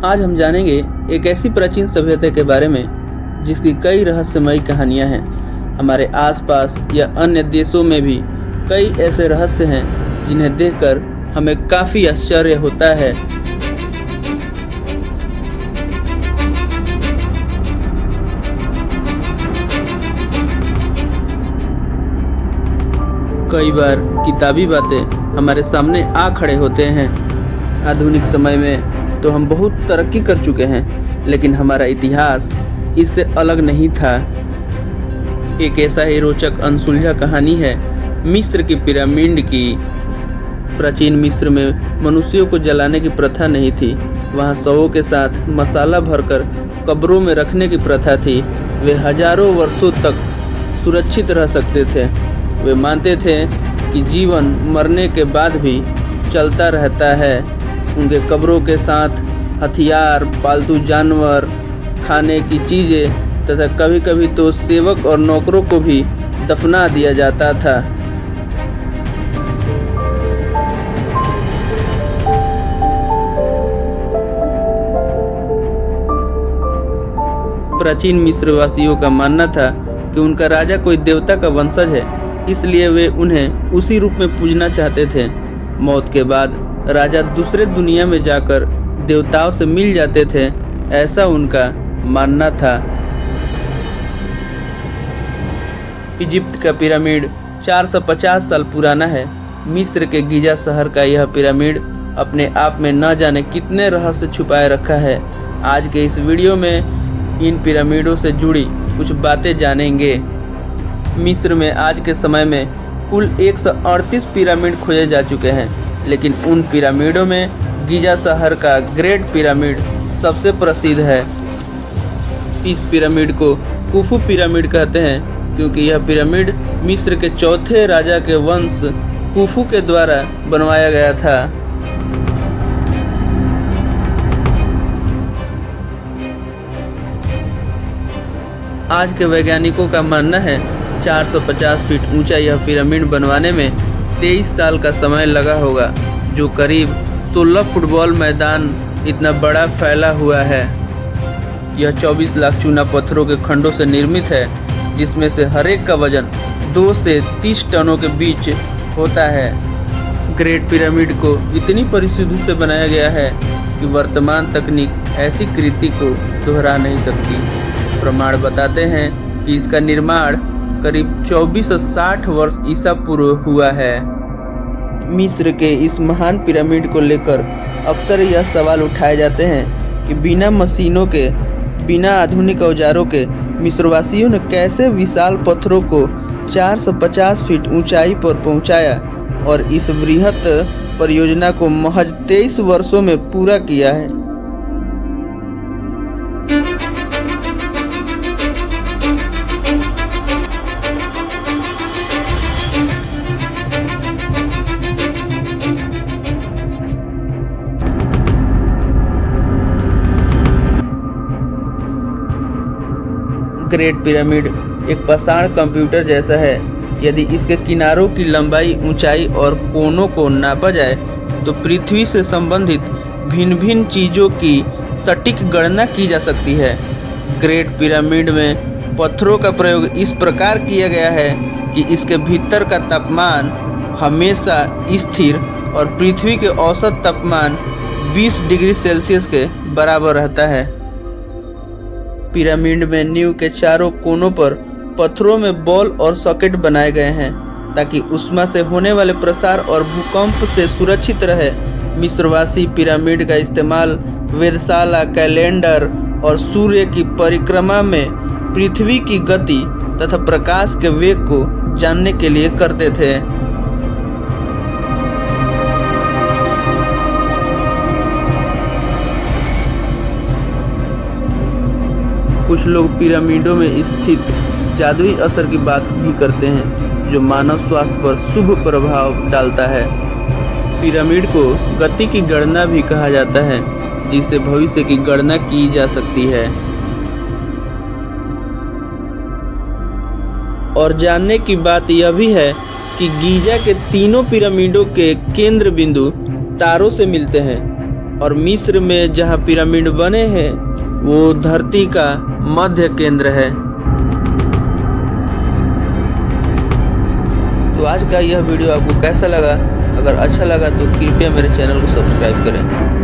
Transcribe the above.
आज हम जानेंगे एक ऐसी प्राचीन सभ्यता के बारे में जिसकी कई रहस्यमयी कहानियां हैं। हमारे आसपास या अन्य देशों में भी कई ऐसे रहस्य हैं जिन्हें देखकर हमें काफ़ी आश्चर्य होता है। कई बार किताबी बातें हमारे सामने आ खड़े होते हैं। आधुनिक समय में तो हम बहुत तरक्की कर चुके हैं, लेकिन हमारा इतिहास इससे अलग नहीं था। एक ऐसा ही रोचक अनसुलझा कहानी है मिस्र की पिरामिड की। प्राचीन मिस्र में मनुष्यों को जलाने की प्रथा नहीं थी। वहाँ शवों के साथ मसाला भरकर कब्रों में रखने की प्रथा थी। वे हजारों वर्षों तक सुरक्षित रह सकते थे। वे मानते थे कि जीवन मरने के बाद भी चलता रहता है। उनके कब्रों के साथ हथियार, पालतू जानवर, खाने की चीज़ें तथा कभी कभी तो सेवक और नौकरों को भी दफना दिया जाता था। प्राचीन मिस्र वासियों का मानना था कि उनका राजा कोई देवता का वंशज है, इसलिए वे उन्हें उसी रूप में पूजना चाहते थे। मौत के बाद राजा दूसरे दुनिया में जाकर देवताओं से मिल जाते थे, ऐसा उनका मानना था। इजिप्ट का पिरामिड 450 साल पुराना है। मिस्र के गीजा शहर का यह पिरामिड अपने आप में न जाने कितने रहस्य छुपाए रखा है। आज के इस वीडियो में इन पिरामिडों से जुड़ी कुछ बातें जानेंगे। मिस्र में आज के समय में कुल 138 पिरामिड खोजे जा चुके हैं, लेकिन उन पिरामिडों में गीजा शहर का ग्रेट पिरामिड सबसे प्रसिद्ध है। इस पिरामिड को कुफू पिरामिड कहते हैं, क्योंकि यह पिरामिड मिस्र के चौथे राजा के वंश कुफू के द्वारा बनवाया गया था। आज के वैज्ञानिकों का मानना है 450 फीट ऊंचा यह पिरामिड बनवाने में 23 साल का समय लगा होगा, जो करीब 16 फुटबॉल मैदान इतना बड़ा फैला हुआ है। यह 24 लाख चूना पत्थरों के खंडों से निर्मित है, जिसमें से हर एक का वजन 2 से 30 टनों के बीच होता है। ग्रेट पिरामिड को इतनी परिशुद्धि से बनाया गया है कि वर्तमान तकनीक ऐसी कृति को दोहरा नहीं सकती। प्रमाण बताते हैं कि इसका निर्माण करीब 2460 वर्ष ईसा पूर्व हुआ है। मिस्र के इस महान पिरामिड को लेकर अक्सर यह सवाल उठाए जाते हैं कि बिना मशीनों के, बिना आधुनिक औजारों के मिस्रवासियों ने कैसे विशाल पत्थरों को 450 फीट ऊंचाई पर पहुंचाया और इस वृहत परियोजना को महज 23 वर्षों में पूरा किया है। ग्रेट पिरामिड एक पाषाण कंप्यूटर जैसा है। यदि इसके किनारों की लंबाई, ऊंचाई और कोनों को नापा जाए तो पृथ्वी से संबंधित भिन्न भिन्न चीज़ों की सटीक गणना की जा सकती है। ग्रेट पिरामिड में पत्थरों का प्रयोग इस प्रकार किया गया है कि इसके भीतर का तापमान हमेशा स्थिर और पृथ्वी के औसत तापमान 20 डिग्री सेल्सियस के बराबर रहता है। पिरामिड में नींव के चारों कोनों पर पत्थरों में बॉल और सॉकेट बनाए गए हैं, ताकि उष्मा से होने वाले प्रसार और भूकंप से सुरक्षित रहे। मिस्रवासी पिरामिड का इस्तेमाल वेधशाला, कैलेंडर और सूर्य की परिक्रमा में पृथ्वी की गति तथा प्रकाश के वेग को जानने के लिए करते थे। कुछ लोग पिरामिडों में स्थित जादुई असर की बात भी करते हैं, जो मानव स्वास्थ्य पर शुभ प्रभाव डालता है। पिरामिड को गति की गणना भी कहा जाता है, जिससे भविष्य की गणना की जा सकती है। और जानने की बात यह भी है कि गीजा के तीनों पिरामिडों के केंद्र बिंदु तारों से मिलते हैं। और मिस्र में जहाँ पिरामिड बने हैं वो धरती का मध्य केंद्र है। तो आज का यह वीडियो आपको कैसा लगा? अगर अच्छा लगा तो कृपया मेरे चैनल को सब्सक्राइब करें।